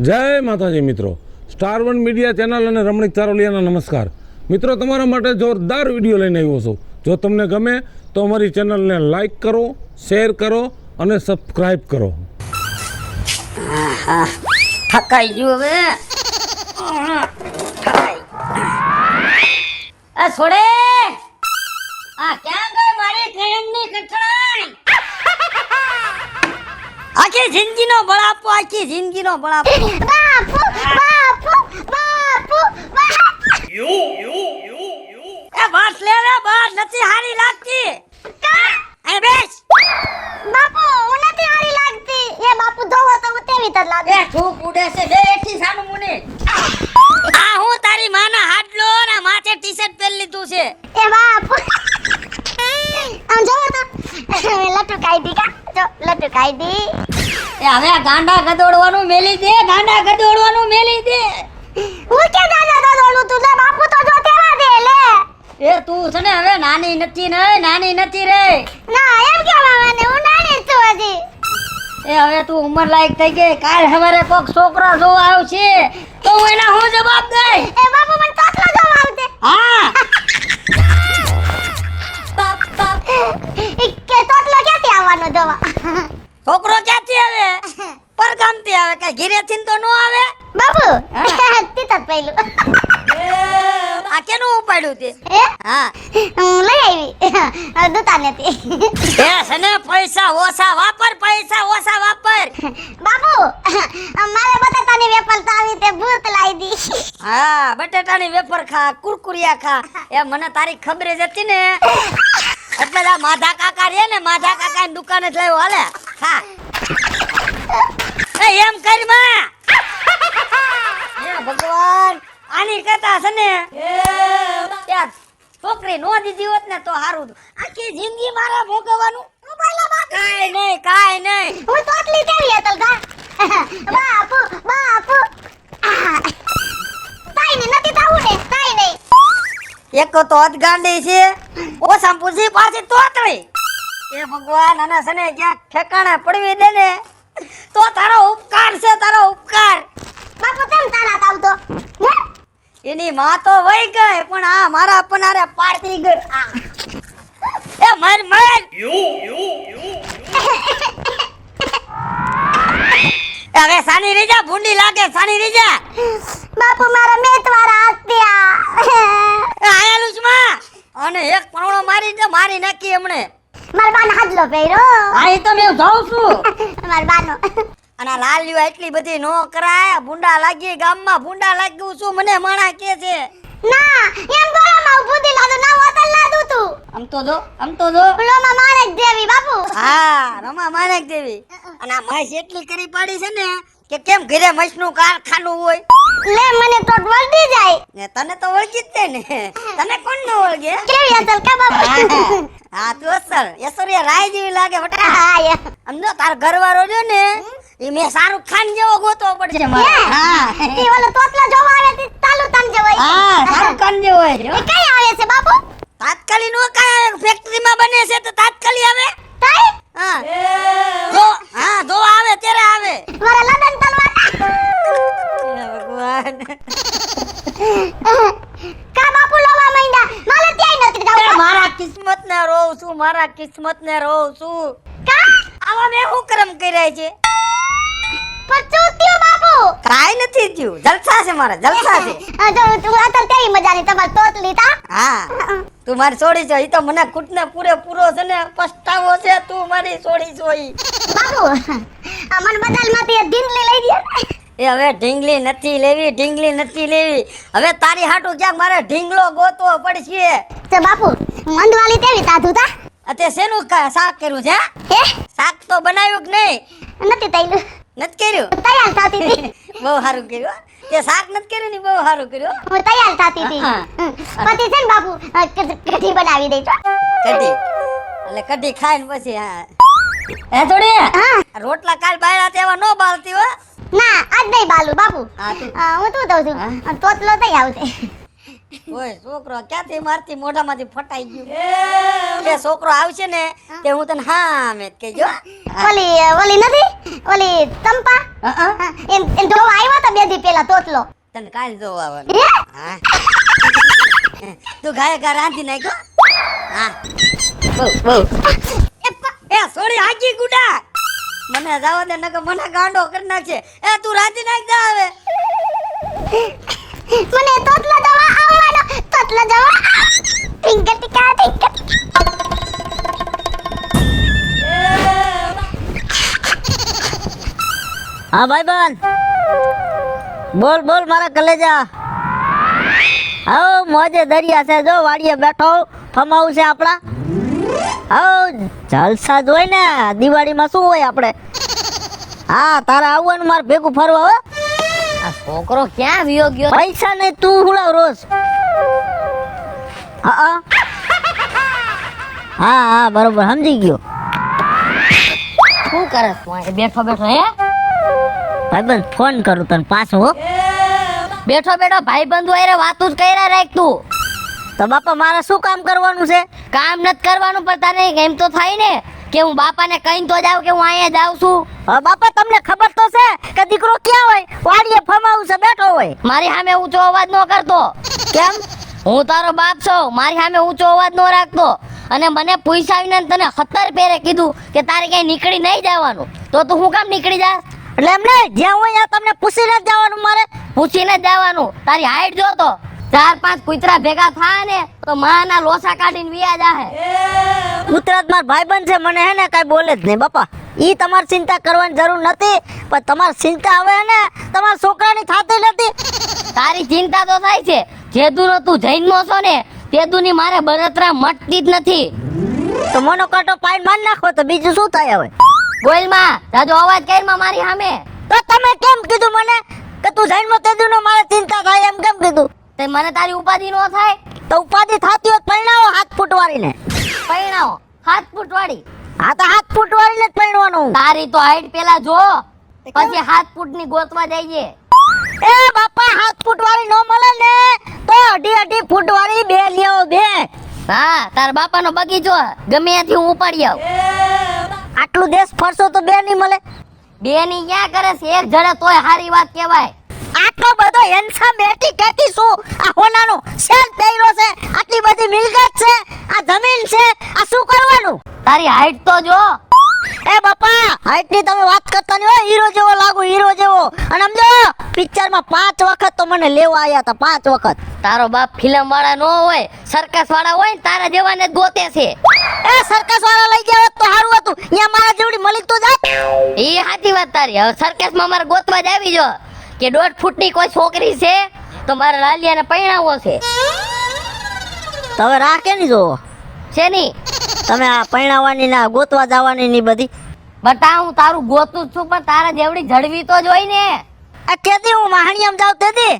જય માતાજી મિત્રો, સ્ટાર વન મીડિયા ચેનલ અને રમણીક ચારોલિયાના નમસ્કાર. મિત્રો, તમારા માટે જોરદાર વિડીયો લઈને આવ્યો છું. જો તમને ગમે તો અમારી ચેનલને લાઈક કરો, શેર કરો અને સબસ્ક્રાઈબ કરો. થકાઈ ગયો હવે. આ છોડે, આ ક્યાં ગઈ મારી કયમની કઠણાઈ? આખી જિંદગીનો બળાપો, આખી જિંદગીનો બળાપો. બાપુ બાપુ બાપુ એ બાસ લે રે, બાસ નથી હારી લાગતી. એ બેસ. બાપુ હું નથી હારી લાગતી. એ બાપુ ધોવો તો હું તેવી તર લાગે. એ ધૂપ ઉડે છે, બે એઠી સાનું મુને. આ હું તારી માના હાડલો ના માથે ટી-શર્ટ પહેરી લીધું છે. એ બાપુ આમ જોવો તો લટુ કાઢી કા, જો લટુ કાઢી. એ હવે ગાંડા ગદોડવાનું મેલી દે, ગાંડા ગદોડવાનું મેલી દે. હું કે દાદા દાદોલું તું લે બાપુ તો જો તેવા દે લે. એ તું છે ને હવે નાની નથી ને, નાની નથી રે. ના એમ કેવા મને, હું નાની છું હજી. એ હવે તું ઉંમર લાયક થઈ ગઈ. કાલ સવારે કોક છોકરો જોવા આવ્યો છે તો હું એના હું જવાબ દઈ? એ બાપુ મને તોતલો જોવા આવતે. હા, કે તોતલો ક્યાંથી આવવાનો જોવા? છોકરો ક્યાંથી આવે? પરગામથી આવે, કઈ ઘીરેથી તો નો આવે. બાપુ તીત પહેલું આ કેનું ઉપાડ્યું તે? એ હા, હું લઈ આવી દુકાનેથી. એ સને પૈસા ઓછા વાપર, પૈસા ઓછા વાપર. બાપુ મારે બટાટાની વેફર તાવી તે ભૂત લાવી દી. હા, બટેટાની વેફર ખા, કુરકુરિયા ખા. એ મને તારી ખબર જ હતી ને. એટલે આ માધા કાકા રે ને, માધા કાકાની દુકાને જ લાવ્યો. હાલે ખા. એ એમ કર માં. હે ભગવાન, આની કથા છે ને યાર, છોકરી નો દીધી હોત ને તો હારું. આખી જિંદગી મારે ભોગવવાનું. કાઈ નહીં, કાઈ નહીં. હું તોતલી તેવી હતી ગા. બાપુ બાપુ તાઈ ને નથી તાવું ને, તાઈ નહીં. એક તો અધગાંડી છે, ઓછા પૂછી પાછી તોતળી. એ ભગવાન, આને સને ક્યાંક ઠેકાણે પડવી દે ને તો તારો ઉપકાર છે, તારો ઉપકાર. બાપુ કેમ તારા તાવ તો? એની માં તો વઈ ગઈ પણ આ મારા પનારે પાડતી ગઈ. એ મર મર. હવે સાની રીજા ભૂંડી લાગે, સાની રીજા. બાપુ મારા મેતવારા આસ્તિયા. આયાલું છે માં. અને એક પણો મારી નાખી એમણે. મારા બાનો હાજલો પહેરો. આ તો મેં જાઉં છું. મારા બાનો. અને લાલ્યું એટલી બધી નો કરાય. ભૂંડા લાગી ગામમાં, ભૂંડા લાગ્યું છું મને માણા કે છે. ના એમ બોલામાં ઊભું દી લાદો ના હોતલ ના દઉં તું. આમ તો જો, આમ તો જો. લોમાં માણેક દેવી બાપુ. હા, રમા માણેક દેવી. અને આ મહેશ એટલી કરી પાડી છે ને કે કેમ ઘરે મહેશનું કારખાનું હોય. લે મને તો વળડી જાય. ને તને તો ઓળખી જ છે ને. તને કોણ ન ઓળખે? કેવી અસલ કે બાપુ? હા, તું અસલ ઐશ્વર્યા રાય જેવી લાગે બટા. હા યા. સમજો તાર ઘરવાળો જો ને એ મેં શાહરુખ ખાન જેવો ગોતવો પડશે મારે. હા, એ ઓલો તોતલા જોવા આવે તે તાલુ તન જેવો. હા, શાહરુખ ખાન જેવો હોય. એ કઈ આવે છે બાપુ? તાત્કાલિક નો કાય ફેક્ટરીમાં બને છે તો તાત્કાલિક આવે. તઈ હા, જો હા જો આવે ત્યારે આવે. મારા લદન તલવાર. હે ભગવાન. કા બાપુ લોવા માંડ્યા. મારે ત્યાંય નથી એ જાવું. મારા કિસ્મત ને રોઉં છું, મારા કિસ્મત ને રોઉં છું. કા આવા મેં શું કરમ કર્યા છે? પચુત્યો બાપુ. કાઈ નથી થયું. જલસા છે મારા, જલસા છે. જો તું આતર કેવી મજાની તમાર તોતલી તા. હા, તું મારી છોડી છે. ઈ તો મને કુટને પૂરો છે ને પસ્તાવો છે. તું મારી છોડી છો ઈ. બાપુ આ મન બદલમાંથી ઢીંગલી લઈ દે. એ હવે ઢીંગલી નથી લેવી, ઢીંગલી નથી લેવી. હવે તારી હાટુ ક્યાંક મારે ઢીંગલો ગોતવો પડશે. તે બાપુ મંદવાલી તેવી તાધુ તા. તે શેનું શાક કર્યું છે? હે શાક તો બનાવ્યું કે નહીં? નથી તૈલું. નથી કર્યું? તૈયાર થાતી હતી. બહુ સારું કર્યું. તે શાક નથી કર્યું ને બહુ સારું કર્યું. હું તૈયાર થાતી હતી. હા. પછી છે ને બાપુ કઢી બનાવી દઈ છો. કઢી એટલે કઢી ખાઈને પછી હા. હે થોડી હા રોટલા કાલ બાયડા તેવા નો બાલતી હો. ના આજ નહીં બાલું બાપુ. હા તું હું તું દઉં છું તોતલો તઈ આવશે. ઓય છોકરો ક્યાંથી મારતી મોઢામાંથી ફટાઈ ગયું. એ છોકરો આવશે ને તે હું તને હા મેં કહેજો. ઓલી નથી ઓલી ચંપા હા એન ધોવા આવ્યો તો બે દી પેલા તોતલો તને કાલ જોવા આવવાનું હે? હા તું ખાય ઘર રાંધી નાખ્યો હા બહુ એ સોરી હાજી ગુડા મને જવા દે નકર મને ગાંડો કરી નાખશે એ તું રાંધી નાખ જા હવે મને તોતલો ધોવા આવવાનો તોતલો ધોવા ટિંકર ટિકા ટિંકર હા ભાઈબંધ બોલ બોલ મારા કલેજા આવો મોજે દરિયા છે જો વાડીએ બેઠો ફમાવું છે આપણા આવો જલસા જ હોય ને દિવાળીમાં શું હોય આપણે હા તારે આવવાનું મારે ભેગું ફરવા હો આ છોકરો ક્યાં વિયો ગયો પૈસા નહીં તું હુડાવ રોજ હા હા હા બરોબર સમજી ગયો શું કરે તું અહીં બેઠો બેઠો હે ભાઈબંધ ફોન કરું તને પાછો હો બેઠો બેઠો ભાઈબંધો હારે વાતું જ કર્યા રાખ તું તો બાપા મારે શું કામ કરવાનું છે કામ નથી કરવાનું પણ તને એમ તો થાય ને કે હું બાપાને કહીને તો જાઉં કે હું અહીંયા જાઉં છું બાપા તમને ખબર તો છે કે દીકરો ક્યાં હોય વાડીએ ફમાવું છે બેઠો હોય મારી સામે ઊંચો અવાજ ન કરતો કેમ હું તારો બાપ છું મારી સામે ઊંચો અવાજ ન રાખતો અને મને પૂછાવીને તને 17 ફેરે કીધું કે તારે ક્યાંય નીકળી નહીં જવાનું તો તું શું કામ નીકળી જા એટલે એમ નહીં જ્યાં હોય ત્યાં તમને પૂછીને જ જવાનું મારે પૂછીને જ જવાનું તારી હાઈટ જો તો 4-5 કૂતરા ભેગા થાય ને તો માના લોસા કાઢીને વિયા જાહે કૂતરા માર ભાઈબંધ છે મને હે ને કઈ બોલે જ નહીં બાપા ઈ તમારે ચિંતા કરવાની જરૂર નથી પણ તમારે ચિંતા હવે ને તમારા છોકરાની થાતી નથી તારી ચિંતા તો થાય છે જેદુનો તું જૈનનો છો ને તેદુની મારે બળતરા મટતી જ નથી તો મનો કાંટો પાઈન માર નાખો તો બીજું શું થાય હવે બોલમાં જાજો અવાજ કરમાં મારી સામે તો તમે કેમ કીધું મને કે તું જૈનમાં તેદુનો મારે ચિંતા થાય એમ કેમ કીધું તે મને તારી ઉપાધિ નો થાય તો ઉપાધિ થાતી હોત પરણાવો 7 ફૂટ વાળીને પરણાવો 7 ફૂટ વાળી હા તો 7 ફૂટ વાળીને જ પરણવાનું તારી તો હાઈટ પેલા જો પછી 7 ફૂટ ની ગોતવા જઈએ એ બાપા 7 ફૂટ વાળી નો મળે ને તો 2.5 ફૂટ વાળી બે લ્યો બે હા તાર બાપાનો બગીચો ગમે ત્યાંથી હું ઉપાડી આવ આટલું દેશ ફરશો તો બે નહીં મળે બે ની ક્યાં કરે છે એક જડે તોય સારી વાત કહેવાય આટલો બધો હેન્ડસમ બેટી કેતી શું આ હોનાનો શેર પહેર્યો છે આટલી બધી મિલકત છે આ જમીન છે આ શું કરવાનું તારી હાઈટ તો જો એ બાપા હાઈટ ની તમે વાત કરતા નહીં હોય હીરો જેવો લાગુ હીરો જેવો અને સમજો પિક્ચર માં 5 વખત તો મને લેવા આયા હતા 5 વખત તારો બાપ ફિલ્મ વાળા નો હોય સર્કસ વાળા હોય ને તારા જેવાને જ ગોતે છે એ સર્કસ વાળા લઈ ગયા હોત તો સારું હતું અહીંયા મારા જેવડી મલિક તો જાત એ સાચી વાત તારી હવે સર્કસ માં મારે ગોતવા જ આવી જો કે 1.5 ફૂટની કોઈ છોકરી છે તો મારે લાલિયાને પરણાવો છે તો હવે રાહ કે નહીં જોવો છે ની તમે આ પરણાવવાની ના ગોતવા જવાની ની બધી બટા હું તારું ગોતું છું પણ તારા જેવડી જડવી તો જોઈ ને આ કેદી હું માહણિયામ જાવ તેદી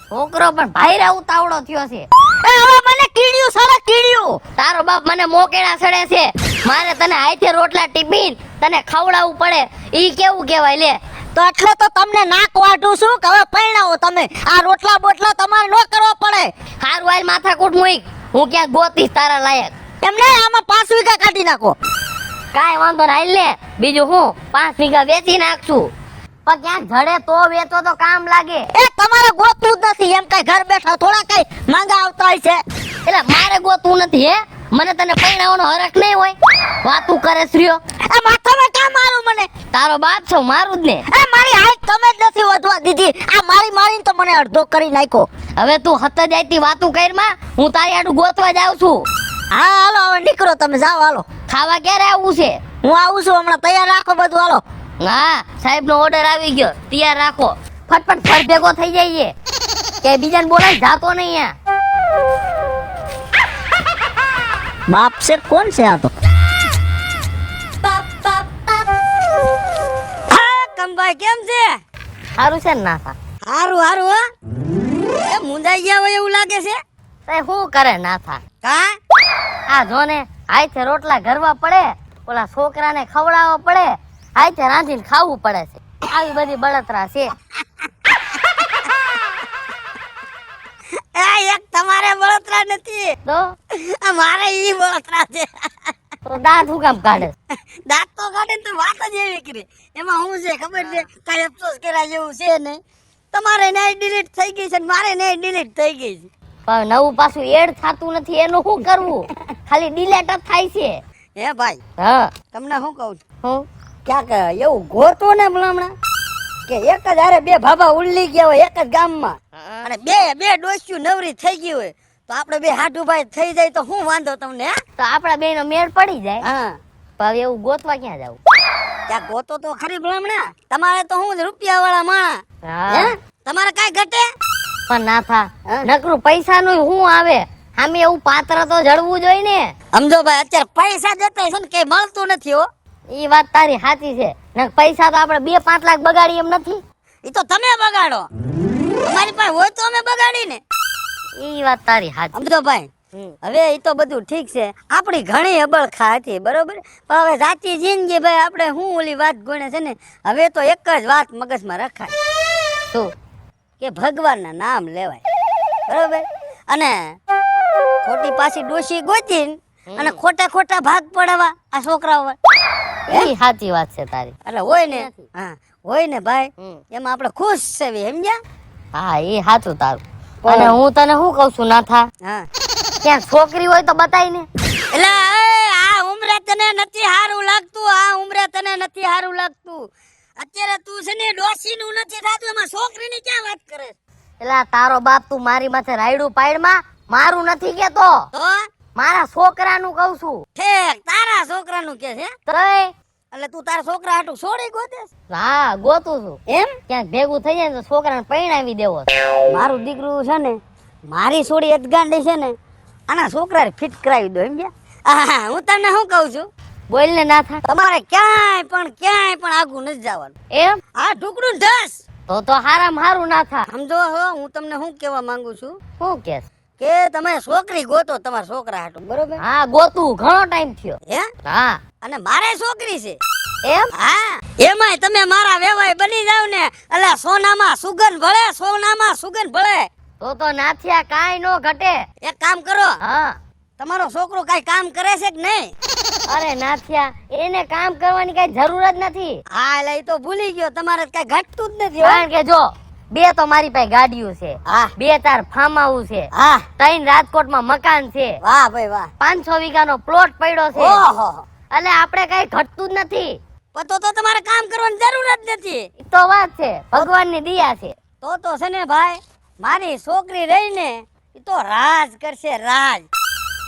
છોકરો પણ ભાઈરા ઉતાવળો થયો છે એ હવે મને કીડ્યું સારા કીડ્યું તારો બાપ મને મોકેડા સડે છે મારે તને હાથે રોટલા ટીપીન તને ખવડાવવું પડે ઈ કેવું કહેવાય લે તો એટલે તો તમને નાક વાઢું છું કે હવે પરણાવો તમે આ રોટલા બોટલા તમારે ન કરવા પડે હારું હાલ માથાકૂટ મુઈક હું ક્યાંક ગોતીશ તારા લાયક એમને આમાં 5 વીઘા કાઢી નાખો કાંઈ વાંધો ના હાલ લે બીજું હું 5 વીઘા વેચી નાખશું પણ ક્યાંક જડે તો વેચો તો કામ લાગે એ તમારે ગોતવું જ નથી એમ કઈ ઘર બેઠા થોડા કઈ માંગા આવતા હોય છે એટલે મારે ગોતવું નથી હે મને તને પરણાવવાનો હરખ નહીં હોય વાતું કરે શ્રીઓ એ માથામાં કામ મારું મને તારો બાપ છો મારું જ ને એ મારી હાઈટ તમે જ નથી વધવા દીધી આ મારીને તો મને અડધો કરી નાખ્યો હવે તું હત જાયતી વાતું કરમાં હું તારી આડું ગોતવા જાઉં છું હા હાલો હવે નીકળો તમે જાઓ હાલો ખાવા ક્યારે આવવું છે હું આવું છું હમણાં તૈયાર રાખો બધું હાલો હા સાહેબ નો ઓર્ડર આવી ગયો તૈયાર રાખો ફટફટ ફર ભેગો થઈ જઈએ કે બીજાને બોલાય જાતો નહીં અહીંયા બાપ છે કોણ છે આ તો કંભાઈ કેમ છે સારું છે ને નાથા હારું હો એ મુંજાઈ ગયા હોય એવું લાગે છે તે શું કરે નાથા કા આ જો ને આઈથે રોટલા ઘરવા પડે ઓલા છોકરાને ખવડાવવા પડે આઈથે રાંધીને ખાવું પડે છે આવી બધી બળતરા છે એક તમારે બળતરા નથી તો મારે ઈ બળતરા છે તો દાંત હું કામ કાઢે? દાંત તો કાઢે ને તો વાત જ એવી કરી. એમાં હું છે ખબર છે, કાંઈ અફસોસ કર્યા જેવું છે નહીં. તમારે નહીં ડિલીટ થઈ ગઈ છે ને મારે નહીં ડિલીટ થઈ ગઈ છે. પણ નવું પાછું એડ થતું નથી, એનું શું કરવું? ખાલી ડિલીટ જ થાય છે. હે ભાઈ, હા તમને શું કહું છું, હું ક્યાંક એવું ગોતો ને હમણાં કે એક જ હારે બે ભાભા ઉલ્લી ગયા હોય એક જ ગામમાં, અને બે ડોસ્યું નવરી થઈ ગઈ હોય, તો આપણે બે હાટુભાઈ થઈ જાય તો શું વાંધો તમને? તો આપડા બે નો મેળ પડી જાય. હા, પણ એવું ગોતવા ક્યાં જાવ? ત્યાં ગોતો તો ખરી ભલામણા. તમારે તો હું રૂપિયા વાળા માણા, તમારે કાઈ ઘટે પણ ના થા. નકરું પૈસા નું શું આવે? આમે એવું પાત્ર તો જડવું જોઈએ ને. સમજો ભાઈ, અત્યારે પૈસા જતા છે ને કઈ મળતું નથી. હો, ઈ વાત તારી સાચી છે. ને પૈસા તો આપણે 2-5 લાખ બગાડી એમ નથી. ઈ તો તમે બગાડો, અમારી પાસે હોય તો અમે બગાડી ને. ઈ વાત તારી સાચી. સમજો ભાઈ, હવે ઈ તો બધું ઠીક છે. આપણી ઘણી અબળખા હતી, બરોબર, પણ હવે સાચી જિંદગી ભાઈ આપણે શું ઓલી વાત ગણે છે ને, હવે તો એક જ વાત મગજમાં રખાય, શું કે ભગવાનના નામ લેવાય, બરોબર. અને ખોટી પાછી ડોશી ગોતીને અને ખોટા ભાગ પડાવવા આ છોકરાઓ. એ સાચી વાત છે તારી. એટલે હોય ને, હા હોય ને ભાઈ, એમાં આપણે ખુશ છે, સમજ્યા? હા, એ સાચું તારું. અને હું તને શું કહું છું નાથા, હા ક્યાં છોકરી હોય તો બતાય ને. એટલે આ ઉમરે તને નથી હારું લાગતું, આ ઉમરે તને નથી હારું લાગતું. અત્યારે તું છે ને ડોશી નું નથી થાતું, એમાં છોકરી ની ક્યાં વાત કરે? એટલે તારો બાપ તું મારી માથે રાયડું પાડમાં, મારું નથી કેતો, તો મારા છોકરાનું કહું છું. ઠેક, તારા છોકરાનું કે છે? એટલે તું તારા છોકરા હાટું છોડી ગોતે? હા, ગોતું છું. એમ ક્યાંક ભેગું થઈ જાય તો છોકરાને પરણાવી દેવો. મારું દીકરું છે ને, મારી છોડી અજગાંડી છે ને, આના છોકરાને ફિટ કરાવી દો, સમજ્યા? હું તને શું કહું છું, બોલ ને ના થાય. તમારે ક્યાંય પણ આગું નથી જવાનું. એમ? આ ઢુકડું ઢસ તો હારામાં હારું ના થા. સમજો હો, હું તમને શું કહેવા માંગુ છું. શું કે તમે છોકરી ગોતો તમારા છોકરા હાટું, બરોબર? હા, ગોતું ઘણો ટાઈમ થયો. હે? હા, અને મારે છોકરી છે. એમ? હા, એમાંય તમે મારા વેવાય બની જાવ ને, એટલે સોનામાં સુગંધ ભળે, સોનામાં સુગંધ ભળે. તો નાથિયા કાઈ નો ઘટે. એક કામ કરો, હા તમારો છોકરો કાઈ કામ કરે છે કે નહીં? અરે નાથિયા, એને કામ કરવાની કઈ જરૂર જ નથી. હા, એટલે એ તો ભૂલી ગયો, તમારે કઈ ઘટતું જ નથી. કારણ કે જો 2 તો મારી પાસે ગાડીઓ છે, 2-4 ફાર્મ હાઉસ છે, 3 રાજકોટમાં મકાન છે. વાહ ભાઈ વાહ. 500 વીઘાનો પ્લોટ પડ્યો છે. ઓહો, એટલે આપણે કઈ ઘટતું જ નથી. તો તમારે કામ કરવાની જરૂર જ નથી. તો વાત છે, ભગવાનની દયા છે. તો છે ને ભાઈ, મારી છોકરી રહીને ઈ તો રાજ કરશે, રાજ.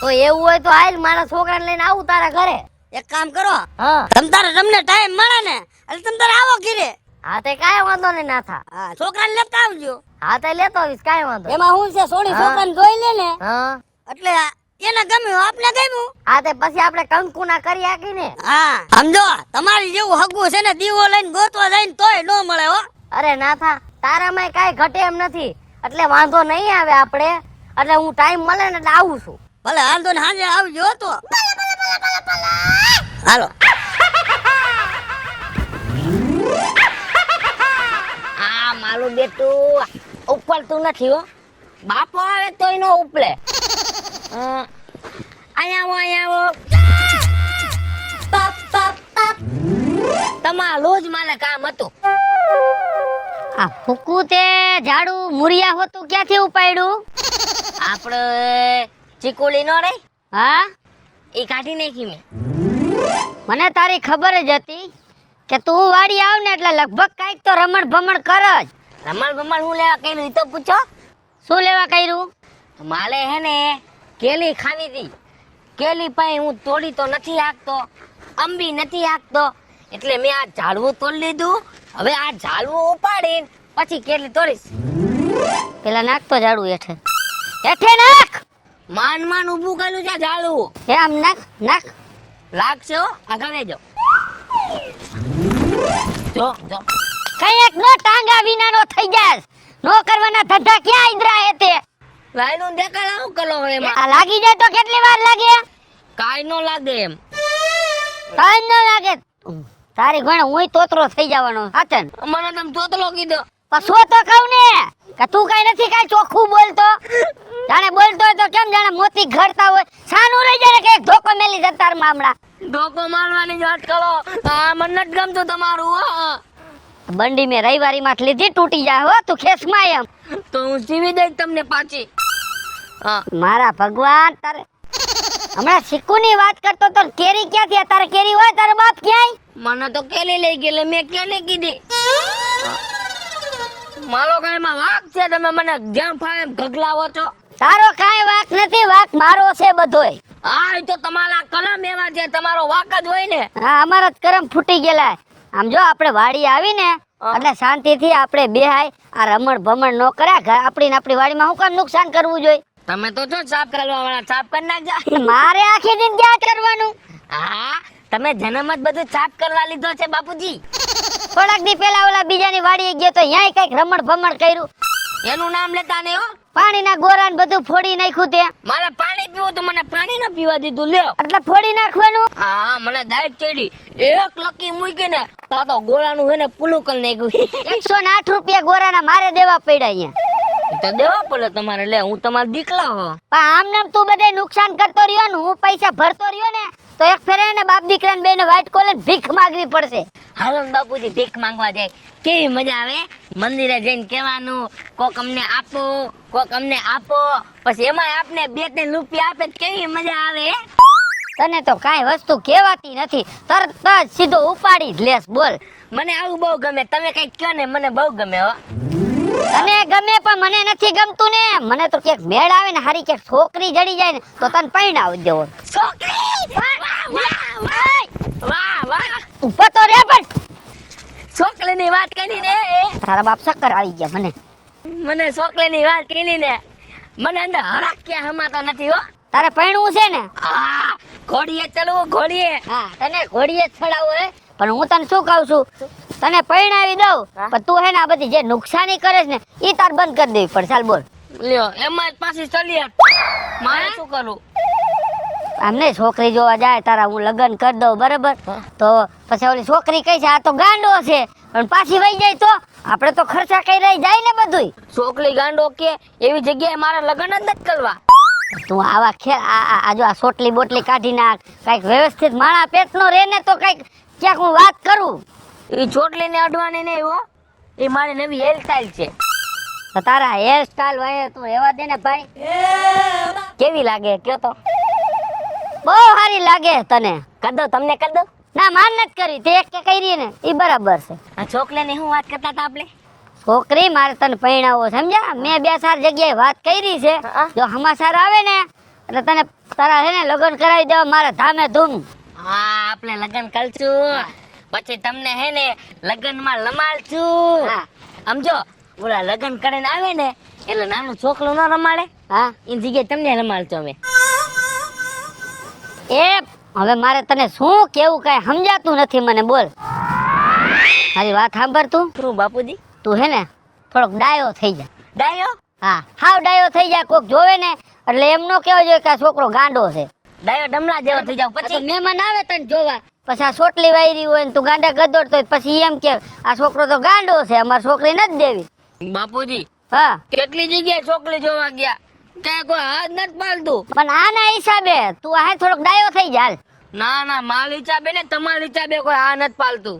તો એવું હોય તો આજ મારા છોકરાને લઈને આવું તારા ઘરે. એક કામ કરો, હા તમને ટાઈમ મળે ને એટલે તમે તારે આવો ઘરે. હા, તે કાઈ વાંધો નહીં નાથા. હા, છોકરાને લેતા આવજો. હા, તે લેતો આવીશ, કાઈ વાંધો. એમાં હું છે, સોની છોકરાને જોઈ લે ને, હા એટલે એને ગમ્યું, આપને ગમ્યું. હા, તે પછી આપણે કંકુના કરી આકીને. હા, સમજો, તમારી જેવું હગું છે ને, દીવો લઈને ગોતવા જાય તોય નો મળે. હો, અરે નાથા, તારામાં કાઈ ઘટે એમ નથી, એટલે વાંધો નહીં આવે આપણે. એટલે હું ટાઈમ મળે ને એટલે આવું છું. ભલે, વાંધો ને, હાજે આવજો. તો હાલો. આ મારું બેટું ઉપડતું નથી. હો, બાપો આવે તોય નો ઉપડે. અહીંયા તમારું જ મને કામ હતું. આ ફૂકું તે ઝાડુ મુરિયા હોતું ક્યાંથી ઉપાડ્યું? આપણે ચીકોલી નો રે, હા એ કાઢી નાખી મેં. મને તારી ખબર જ હતી કે તું વાડી આવ ને એટલે લગભગ કઈક તો રમણ ભમણ કર જ. રમણ ભમણ હું લેવા કર્યું એ તો પૂછો. શું લેવા કર્યું? માલે હે ને કેલી ખાવી હતી. કેલી પાઈ હું તોડી તો નથી હાકતો, અંબી નથી હાકતો, એટલે મેં આ ઝાડવું તોડી લીધું. હવે આ ઝાડવું ઉપાડીને પછી કેલી તોડીશ. પેલા નાખતો ઝાડવું હેઠે. હેઠે નાખ. માન ઊભું કર્યું છે ઝાડવું. હે, આમ નાખ. લાગશે હો, આગળ જો. જો કઈક નો ટાંગા વિનાનો થઈ જાય. નો કરવાના ધંધા ક્યાં ઇન્દ્રા હે તે. લાઈનું દેખાડા હું કરો એમાં. આ લાગી જાય તો કેટલી વાર લાગે? કાઈ નો લાગે એમ. કાઈ નો લાગે. તારી ગણ હું તોતરો થઈ જવાનો. હાચન મને તમ તોતલો કીધો. પછો તો કહું ને કે તું કઈ નથી કઈ ચોખ્ખું બોલતો. જાણે બોલતો હોય તો કેમ જાણે મોતી ઘડતા હોય. સાનું રહી જાય કે એક ધોકો મેલી જતાર મામડા. ધોકો મારવાની જ વાત કરો. આ મને નથી ગમતું તમારું હો. બંડી મેં રવિવારી માં લીધી તૂટી જાય હો તું ખેસમાં એમ. તો હું સીવી દઈશ તમને પાછી. હા મારા ભગવાન તારે હમણાં સિક્કુની વાત કરતો તો કેરી ક્યાંથી તારે કેરી હોય તારે બાપ ક્યાંય. મને તો કેલી લઈ ગઈ એટલે મેં કેલી કીધી. મારો કાંઈમાં વાક છે, તમે મને જેમ ફાવે એમ ગગલાવો છો. તારો કાંઈ વાક નથી, વાક મારો છે બધોય. હા એ તો તમારા કરમ એવા છે, તમારો વાક જ હોય ને. હા અમારા જ કરમ ફૂટી ગયેલા. આમ જો આપણે વાડી આવી ને એટલે શાંતિથી આપણે બેહાય, આ રમણ ભમણ નો કર્યા આપણી વાડીમાં હું કામ નુકસાન કરવું જોઈએ. તમે તો છો સાફ કરવા વાળા, સાફ કરી નાખજો. મારે આખી દિન ક્યાં કરવાનું. હા તમે જન્મ જ બધું સાફ કરવા લીધો છે બાપુજી. થોડાક દી પેલા ઓલા બીજાની વાડીએ ગયો તો ન્યાય કઈક રમણ ભમણ કર્યું. એનું નામ લેતા નહીં હો. પાણીના ગોરા ને બધું ફોડી નાખ્યું તે. મારે પાણી પીવું તો મને પાણી ન પીવા દીધું. લ્યો એટલે ફોડી નાખવાનું. હા મને દાઈટ ચડી. એક લકી મૂકીને તો ગોળાનું હે ને પૂલું કરી નાખ્યું. 108 રૂપિયા ગોરાના મારે દેવા પડ્યા અહીંયા. તો દેવા પડે તમારે. લે હું તમારો દીકરો હો. પણ આમ નામ તું બધે નુકસાન કરતો રહ્યો ને હું પૈસા ભરતો રહ્યો ને તો એક ફેરે ને બાપ દીકરા ને બેને વાઈટ કોલર ભીખ માંગવી પડશે. હાલો ને બાપુજી ભીખ માંગવા જાય. કેવી મજા આવે મંદિરે જઈને કહેવાનું કોક અમને આપો, કોક અમને આપો, પછી એમાં આપને 2-3 રૂપિયા આપે તો કેવી મજા આવે. તને તો કાંઈ વસ્તુ કહેવાતી નથી, તરત જ સીધો ઉપાડી જ લેસ. બોલ મને આવું બહુ ગમે. તમે કઈક કહો ને મને બહુ ગમે હો. તને ગમે પણ મને નથી ગમતું ને. મને તો ક્યાંક મેળ આવે ને હારી ક્યાંક છોકરી જડી જાય ને તો તને પરણાવી દેવો. છોકરી વાહ વાહ વાહ વાહ વાહ. ઉભો તો રે પણ છોકરીની વાત કરી ને તારા બાપ શક્કર આવી ગયા. મને છોકરીની વાત કરી ને મને અંદર હરાક ક્યાં હમાતો નથી હો. તારે પરણવું છે ને. આ ઘોડીએ ચડવું ઘોડીએ. હા તને ઘોડીએ જ ચડાવો હે. પણ હું તને શું કહું છું, તને પરણાવી દઉં પણ તું હે ને આ બધી જે નુકસાની કરે છે ને ઈ તાર બંધ કરી દેવી પડે. ચાલ બોલ. લ્યો એમાં જ પાછી ચલી મારે શું કરું. આમને છોકરી જોવા જાય તારા હું લગ્ન કરી દઉં બરાબર, તો પછી ઓલી છોકરી કહે છે આ તો ગાંડો છે, પણ પાછી વહી જાય તો આપણે તો ખર્ચા કઈ રહી જાય ને બધુંય. છોકરી ગાંડો કે એવી જગ્યાએ મારે લગ્ન જ નથી કરવા. તું આવા ખેર આ જો આ સોટલી બોટલી કાઢી નાખ, કઈક વ્યવસ્થિત માણા પેટનો રે ને તો કઈક ક્યાંક હું વાત કરું. એ ચોટલીને અડવાની નહીં હો. એ મારી નવી હેરસ્ટાઈલ છે. તો તારા હેર સ્ટાઈલ હોય તું રહેવા દે ને ભાઈ. કેવી લાગે કયો તો. બહુ સારી લાગે તને. કર દો તમને કર દો. ના માન નથી કરી તે એક કે કરી ને એ બરાબર છે. આ છોકરીની શું વાત કરતા હતા આપણે. છોકરી મારે તને પરણાવો સમજ્યા. મેં 2-4 જગ્યાએ વાત કરી છે. જો હમાસાર આવે ને એટલે તને તારા હે ને લગ્ન કરાવી દેવા મારા ધામે ધૂમ. હા આપણે લગ્ન કરશું પછી તમને હે ને લગ્નમાં લમાડશું. હા સમજો ઓલા લગ્ન કરીને આવે ને એટલે નાનું છોકરું ન રમાડે. હા એની જગ્યાએ તમને રમાડશું અમે. એ હવે મારે તને શું કેવું કઈ સમજાતું નથી મને. બોલ મારી વાત સાંભળ તું. શું બાપુજી. તું હે ને થોડોક ડાયો થઈ જા. ડાયો. હા હાવ ડાયો થઈ જા. કોક જોવે ને એટલે એમ નો કહેવો જોઈએ કે આ છોકરો ગાંડો છે. ડાયો ડમલા જેવો થઈ જાવ પછી પછી. મહેમાન આવે તને જોવા પછી આ સોટલી વાયરી હોય ને તું ગાંડા ગદોડ તો પછી એમ કે આ છોકરો તો ગાંડો છે, અમારે છોકરી નથી દેવી. બાપુજી હા કેટલી જગ્યાએ છોકરી જોવા ગયા ક્યાં કોઈ હાથ નથી પાલતું. પણ આના હિસાબે તું આ થોડોક ડાયો થઈ જા. હાલ. ના ના મારી હિસાબે ને તમારી હિસાબે કોઈ આ નથી પાલતું.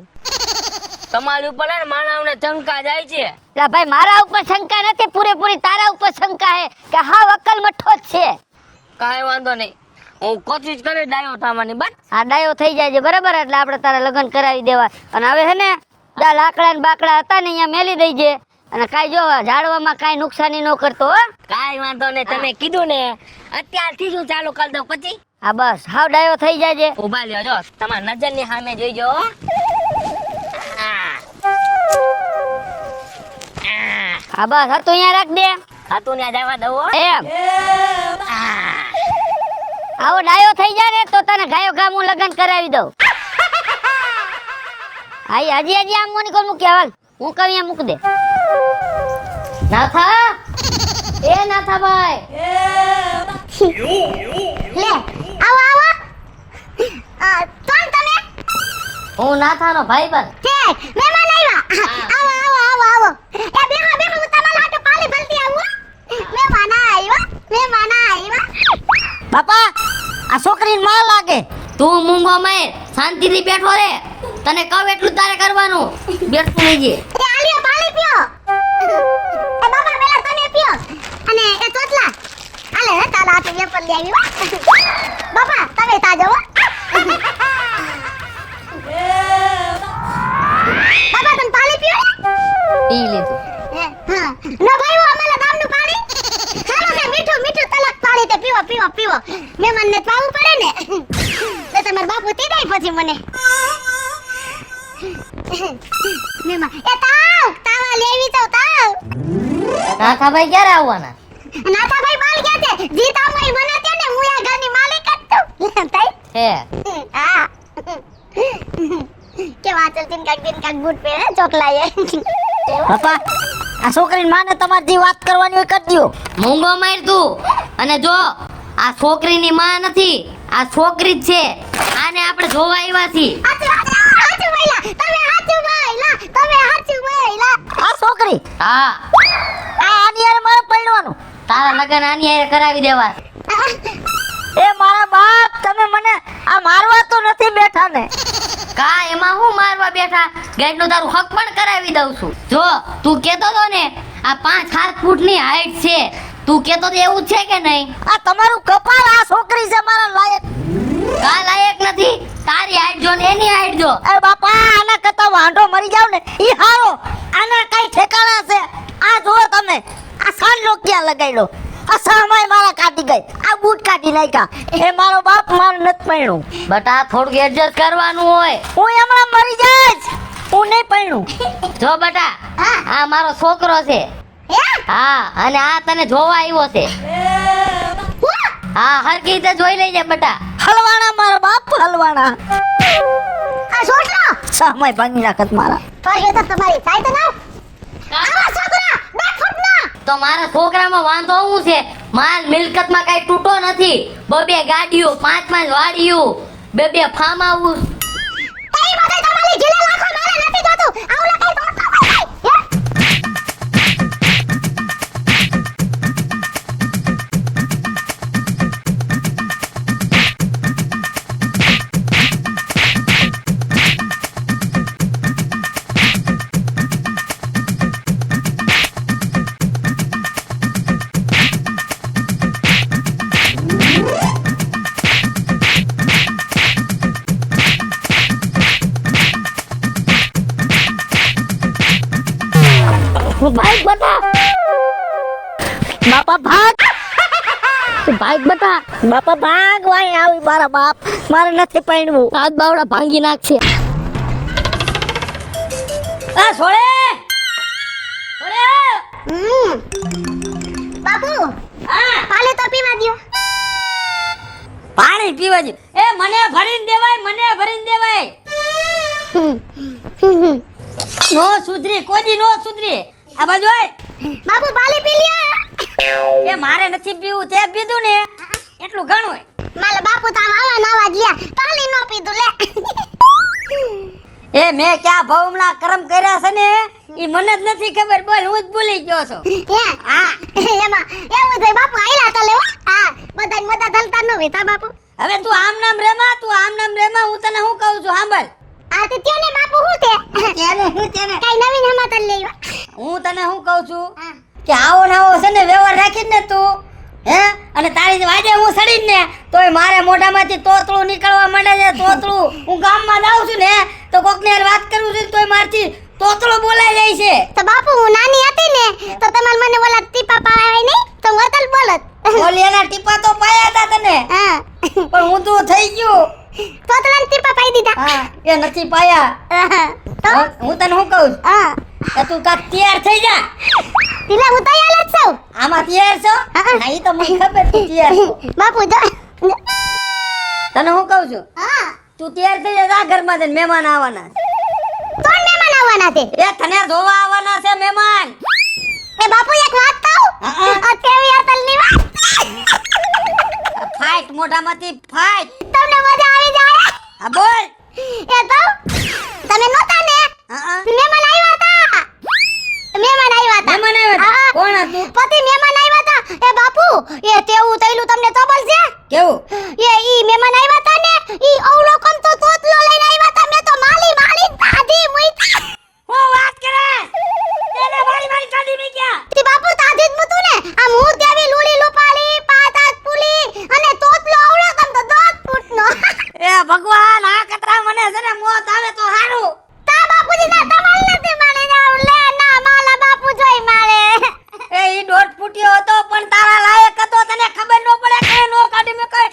તમારી ઉપર હે ને માનવને શંકા જાય છે. એટલે ભાઈ મારા ઉપર શંકા નથી, પૂરેપૂરી તારા ઉપર શંકા હે કે હાવ અક્કલ મઠ્ઠો જ છે. કાંઈ વાંધો નહીં, હું કોશિશ કરી ડાયો થવાની. બસ આ ડાયો થઈ જાય છે બરાબર, એટલે આપણે તારા લગ્ન કરાવી દેવા. અને હવે હે ને દા લાકડા ને બાકડા હતા ને અહીંયા મેલી દઈ છે. અને કાંઈ જો ઝાડવામાં કાંઈ નુકસાની ન કરતો હો. કાંઈ વાંધો નહીં, તમે કીધું ને અત્યારથી જ હું ચાલુ કરી દઉં પછી. હા બસ હાવ ડાયો થઈ જાય છે. ઉભા લ્યો જો તમારા નજરની સામે જોઈજો. હા બસ હતું અહીંયા રાખ દે. હતું ત્યાં જવા દઉં હો. એમ આવો ડાયો થઈ જાય ને તો તને ગાયો ગામ હું લગ્ન કરાવી દઉં. હા હજી આમ મોની કોણ મૂકે. હાલ હું કહું અહીંયા મૂક દે. નાથા એ નાથા ભાઈ લે આવો આવો. કોણ તમે? હું નાથાનો ભાઈ બન. ઠીક મહેમાન આવ્યા. આવો આવો આવો આવો. એ બેહો બેહો હું તમારા હાટુ પાણી ભરતી આવું. મહેમાન આવ્યા. બાપા આ છોકરીને માં લાગે. તું મૂંગો માર શાંતિથી બેઠો રે. તને કહું એટલું તારે કરવાનું. બેઠું રહેજે. એ આલિયો પાણી પીઓ. એ બાપા પેલા તમે પીઓ. અને એ તોતલા આલે હે તારા હાથે વેફર લઈ આવી હો. બાપા તમે તાજો હો. બાપા તમે પાણી પીઓ ને? પી લીધું. હા નો ભાઈ અમારા ગામનું પાણી સારું છે મીઠું મીઠું તલક પાણી તે પીવો પીવો પીવો મહેમાનને પાવું પડે ને તો તમાર બાપુ તીડાય પછી મને મહેમાન એ તાવા લેવી તો તાવ કાકાભાઈ ક્યારે આવવાના? નાથાભાઈ બાલ ગયા છે જીતાભાઈ મને તે ને હું આ ઘરની માલિક જ છું તાઈ હે હા કે વાચલ તીન કાક બૂટ પહેરે ચોકલાએ પપ્પા આ છોકરીને માને તમારી જે વાત કરવાની હોય કરી દ્યો. મૂંગો માર તું. અને જો આ છોકરીની માં નથી, આ છોકરી જ છે. આને આપણે જોવા આવ્યા છીએ. હાચું બોલા તમે હાચું બોલા તમે હાચું બોલા આ છોકરી હા, આ આની હારે મારે પરણવાનું. તારા લગ્ન આની હારે કરાવી દેવા. એ મારા બાપ તમે મને આ મારવા તો નથી બેઠા ને. કા એમાં હું મારવા બેઠા? ગેટનું તારું હક પણ કરાવી દઉં છું. જો તું કેતો તો ને આ 5-7 ફૂટની હાઈટ છે, તું કેતો તો એવું છે કે નહીં? આ તમારું કપાળ આ છોકરી છે મારા લાયક. કા લાયક નથી? તારી હાઈટ જો ને એની હાઈટ જો. અરે બાપા આના કરતા વાંઢો મરી જાવ ને ઈ હારો. આના કઈ ઠેકાણા છે? આ જુઓ તમે આ સાંડલો ક્યાં લગાડ્યો, આ સામાય મારા કાઢી ગઈ, આ બૂટ કાઢી નાખ્યા. એ મારો બાપ મારું નથી પરણ્યું. બટા થોડુંક એડજસ્ટ કરવાનું હોય. હું હમણાં મરી જઈશ, હું નહીં પરણ્યું. જો બટા આ મારો છોકરો છે. હા, અને આ તને જોવા આવ્યો છે. હા, હરખી રીતે જોઈ લેજે બટા. હલવાણા મારો બાપ હલવાણા. આ છોકરો સામાય ભાંગી નાખત મારા. તો એ તો તમારી સાઈડ ના આવા છોકરા 2 ફૂટના તો મારા છોકરામાં વાંધો શું છે? માલ મિલકતમાં કઈ તૂટો નથી. 2 ગાડીઓ, 5 વાડીઓ, 2 ફાર્મ હાઉસ. એ બધે તમારી જીલે લાખો મારે નથી જોતું આવું કઈ દોડતો ભાઈ ભાગ બતા બાપા ભાગ. ભાગ બતા બાપા ભાગ. વાય આવી મારા બાપ મારે નથી પરણવું. હાથ બાવડા ભાંગી નાખશે. આ છોડે છોડે. બાપુ પાલે તો પીવા દ્યો પાણી પીવા જો. એ મને ભરીને દેવાય, મને ભરીને દેવાય. નો સુધરી કોઈ નો સુધરી. આ બાજુ આય. બાપુ પાલે પી લ્યો એ મારે નથી પીવું, તે પીધું ને એટલું ઘણું હોય. મારા બાપુ તો આવા નાવા જ લ્યા પાલી નો પીધું લે એ મેં ક્યાં ભવમણા કર્મ કર્યા છે ને ઈ મને જ નથી ખબર. બોલ હું જ ભૂલી ગયો છું. હા એમાં એવું થાય બાપુ આયલા તો લેવા હા બધાય મદદ હલતા ન હોય તા બાપુ હવે તું આમ નામ રેમાં, તું આમ નામ રેમાં. હું તને શું કહું છું સાંભળ. આ તો ત્યોને બાપુ હું તે તેને હું તેને કઈ નવીન હમાતર લેવા હું તને શું કહું છું કે આવો ને આવો છે ને વ્યવહાર રાખી ને તું હે, અને તારી વાજે હું સડી ને તોય મારે મોઢામાંથી તોતળું નીકળવા માંડે છે. તોતળું હું ગામમાં જાઉં છું ને તો કોકને હારે વાત કરું છું તોય મારથી તોતળું બોલાઈ જાય છે. તો બાપુ હું નાની હતી ને તો તમાર મને ઓલા ટીપા પાવાય નહીં તો વતલ બોલત ઓલી એના ટીપા તો પાયા હતા તને, હા પણ હું તો થઈ ગયું. તોતલાન ટીપા પાઈ દીધા હા એ નથી પાયા. તો હું તને શું કહું છું હા કે તું કાક તૈયાર થઈ જા. એટલે હું તૈયાર જ છું આમાં તૈયાર છો? હા. ના ઈ તો મને ખબર તું તૈયાર છો. બાપુ જો તને હું કહું છું હા તું તૈયાર થઈ જા. આ ઘરમાં જઈને મહેમાન આવવાના છે. કોણ મહેમાન આવવાના છે એ તને જોવા આવવાના છે મહેમાન. એ બાપુ એક વાત કહું હા. અત્યારે અતલની વાત ફાઇટ મોઢામાંથી ફાઇટ. તમને મજા આવી જાય હા બોલ. એ તો તમે નહોતા ને હા મહેમાન આવ્યા હતા મહેમાન આવ્યા હતા મહેમાન આવ્યા હતા? હા. કોણ હતું? પતિ મહેમાન આવ્યા હતા એ બાપુ એ તેવું તૈલું તમને તો બોલશે કેવું? એ ઈ ભગવાન આ કતરા મને છે ને મોત આવે તો હારું. તા બાપુજી ના તમાલ નથી મારે જાવ લે ના માલા બાપુ જોઈ મારે એ ઈ દોઢ ફૂટ્યો હતો પણ તારા લાયક હતો, તને ખબર ન પડે કે નો કાઢી મે કઈ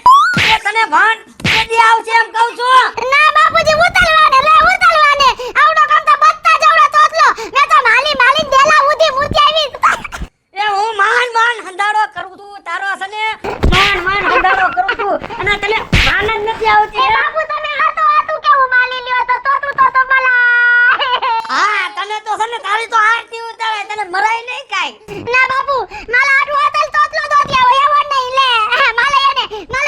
એ તને ભાન કેદી આવશે એમ કહું છું. ના બાપુજી ઉતારવાને લે ઉતારવાને આવડો કામ તો બત્તા જવડો તોતલો મે તો માલી દેલા ઉધી મૂર્તિ આવી એ હું માન હંધાડો કરું છું તારો સને માન હંધાડો કરું છું અને તને ભાન જ નથી આવતી. એ બાપુ તમે હાતું કેવું માલી લ્યો તો તો ભલા હા તને તો સને તારી તો આરતી ઉતારે, તને મરાય નહીં કાઈ. ના બાપુ માલા આડું હોતલ તોતલો દોત્યા હોય એવો નહીં લે માલે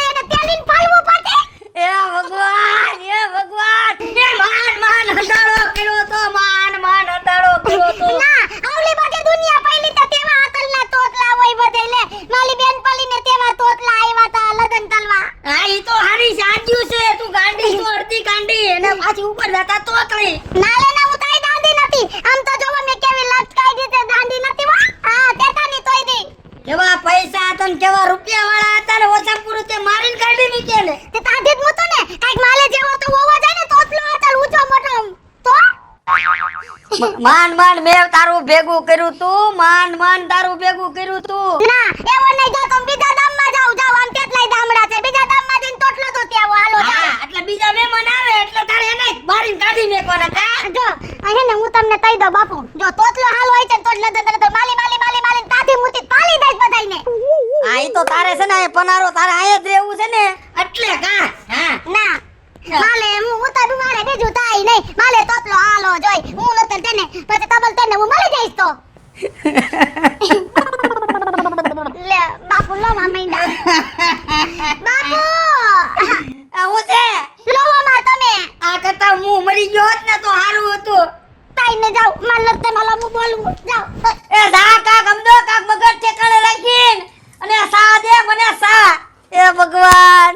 એને તેલીન પાલવું પડે. એ ભગવાન એ માન હંધાડો કર્યો તો માન હંધાડો કર્યો તો. ના આવલી બધી દુનિયા પહેલી તો તેવા આતલના તોતલા હોય બધે લે માલી બેન પલીને તેવા તોતલા આવ્યા તા લગન તલવા. હા ઈ તો હારી સાજ્યું છે, તું ગાંડી તો અડધી ગાંડી અને પાછી ઉપર જતા તોકલી. નાલે ના ઉતાઈ દાંડી નથી આમ તો જોવો મે કેવી લટકાઈ દીધે દાંડી નથી વા હા તેતાની તોય દી કેવા પૈસા હતા ને કેવા રૂપિયા વાળા હતા ને ઓછા પૂરું તે મારીને કાઢી મૂકે ને. તે તાંધી જ મૂતો ને કાઈક માલે જેવો તો હોવો જાય ને તોતલો આતલ ઊંચો મોટો તો માન મેં તારું ભેગું કર્યું તું, માન તારું ભેગું કર્યું તું. ના એવો નહીં જો તો બીજા ગામમાં જાવ આમ તેટલાય ગામડા છે બીજા ગામમાં જઈને તોટલો તો ત્યાં હાલો હા એટલે બીજા મહેમાન આવે એટલે તારે એને મારીને કાઢી મેકવાના કા. જો અહીં હું તમને કહી દઉં બાપુ જો તોતલો હાલ હોય છે તો લદન તો માલી તાથી મૂતી પાલી દઈશ બધાયને. હા ઈ તો તારે છે ને આ પનારો તારે આયે જ રહેવું છે ને એટલે કા. હા ના માલે હું ઉતારું મારે બીજું થાય નહીં માલે તોતલો હાલો જોઈ હું નતર તેને પછી તબલ તેને હું મળી જઈશ તો લે બાપુ લો મામીના બાપુ આ હું છે લો માં તમે આ કરતા હું મરી ગયો હોત ને તો સારું હતું. તાઈને જાવ માલ નતે માલા હું બોલું જાવ એ જા કાક અમદો કાક મગજ ઠેકાણે રાખીને અને સા દે મને સા. એ ભગવાન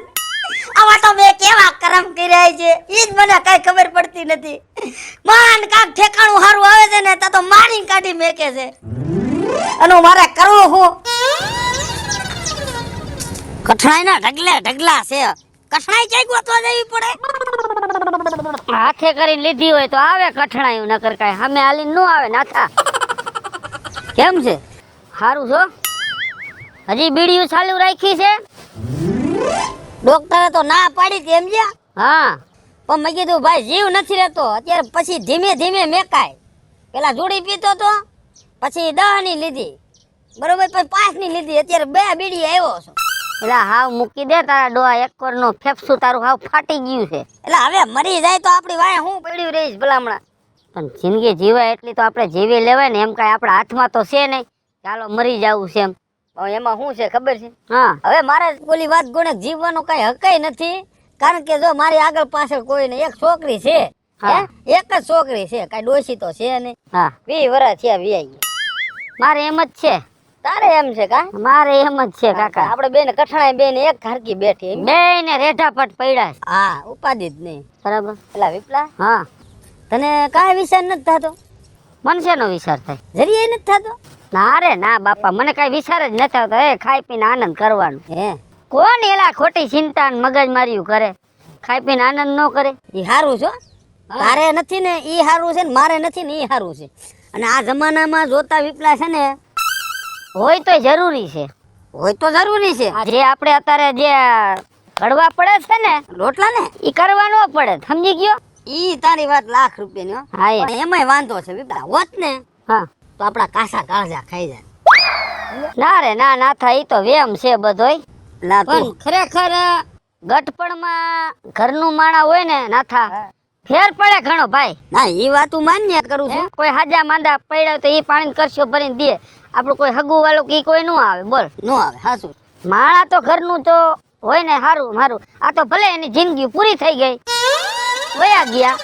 આવા તો મેં કેવા કરમ કર્યા છે ઈ જ મને કઈ ખબર પડતી નથી. માન કાક ઠેકાણું હારું આવે છે ને તા તો મારીને કાઢી મેકે છે અને મારે કરવું હું કઠણાઈના ઢગલા છે. કઠણાઈ ક્યાંય ગોતવા જવી પડે. હાથે કરીને લીધી હોય તો આવે કઠણાયું નકર કાંઈ સામે હાલીને ન આવે નાથા. કેમ છે સારું છો? હજી બીડીયું ચાલુ રાખી છે? ડોક્ટરે તો ના પાડી હતી એમ જ્યાં. હા પણ મેં કીધું ભાઈ જીવ નથી રહેતો અત્યારે પછી ધીમે મેકાય. પેલા જોડી પીતો તો પછી 10 ની લીધી બરોબર પછી 5 ની લીધી અત્યારે 2 બીડી આવ્યો છો. એટલે હાવ મૂકી દે તારા ડોહા એકવાર નો ફેફસું તારું હાવ ફાટી ગયું છે. એટલે હવે મરી જાય તો આપણી વાય હું પડ્યું રહીશ ભલામણા. પણ જિંદગી જીવાય એટલી તો આપણે જીવી લેવાય ને એમ કાંઈ આપણા હાથમાં તો છે નહીં ચાલો મરી જવું છે એમ. હવે એમાં શું છે ખબર છે હા હવે મારે ઓલી વાત ગોણે જીવવાનો કઈ હકાય નથી કારણ કે જો મારી આગળ પાછળ કોઈ ને એક છોકરી છે. હા. એક જ છોકરી છે કઈ ડોશી તો છે નહીં. હા 20 વર્ષ થયા વ્યાઈ. મારે એમ જ છે. તારે એમ છે કા મારે એમ જ છે કાકા. આપણે બેન કઠણાઈ બેન એક હરકી બેઠી. બે ને રેઢાપટ પડ્યા છે. હા ઉપાધિ જ નહીં. બરાબર. પેલા વિપલા હા તને કાંઈ વિચાર નથી થતો? મને શેનો વિચાર થાય? જરીએ નથી થતો? ના રે ના બાપા મને કઈ વિચાર જ નથી આવતો. એ ખાઈ પીને આનંદ કરવાનો. હે કોણ એલા ખોટી ચિંતા ને મગજ માર્યું કરે? ખાઈ પીને આનંદ ન કરે? ઈ હારું છો તારે નથી ને ઈ હારું છે ને મારે નથી ને ઈ હારું છે. અને આ જમાનામાં જોતા વિપલા છે ને હોય તો જરૂરી છે. હોય તો જરૂરી છે. આ જે આપણે અત્યારે જે ઘડવા પડે છે ને રોટલા ને ઈ કરવા ન પડે સમજી ગયો? ઈ તારી વાત લાખ રૂપિયાની હો. હા એ. પણ એમાંય વાંધો છે વિપલા હોત ને હા તો આપડા કાસા કાળજા ખાઈ જાય. ના રે ના ના થાય ઈ તો વેમ છે બધોય. લા પણ તું ખરેખર ગટપણમાં ઘરનું માણા હોય ને નાથા ફેર પડે ઘણો ભાઈ. ના ઈ વાતું માન્ય કરું છું. કોઈ હાજા માંદા પડ્યા તો ઈ પાણી કરશો ભરીને દે. આપણું કોઈ હગું વાળું કે ઈ કોઈ નું આવે બોલ. નો આવે હાસું. માણા તો ઘરનું તો હોય ને હારું હારું. આ તો ભલે એની જિંદગી પૂરી થઈ ગઈ વયા ગયા.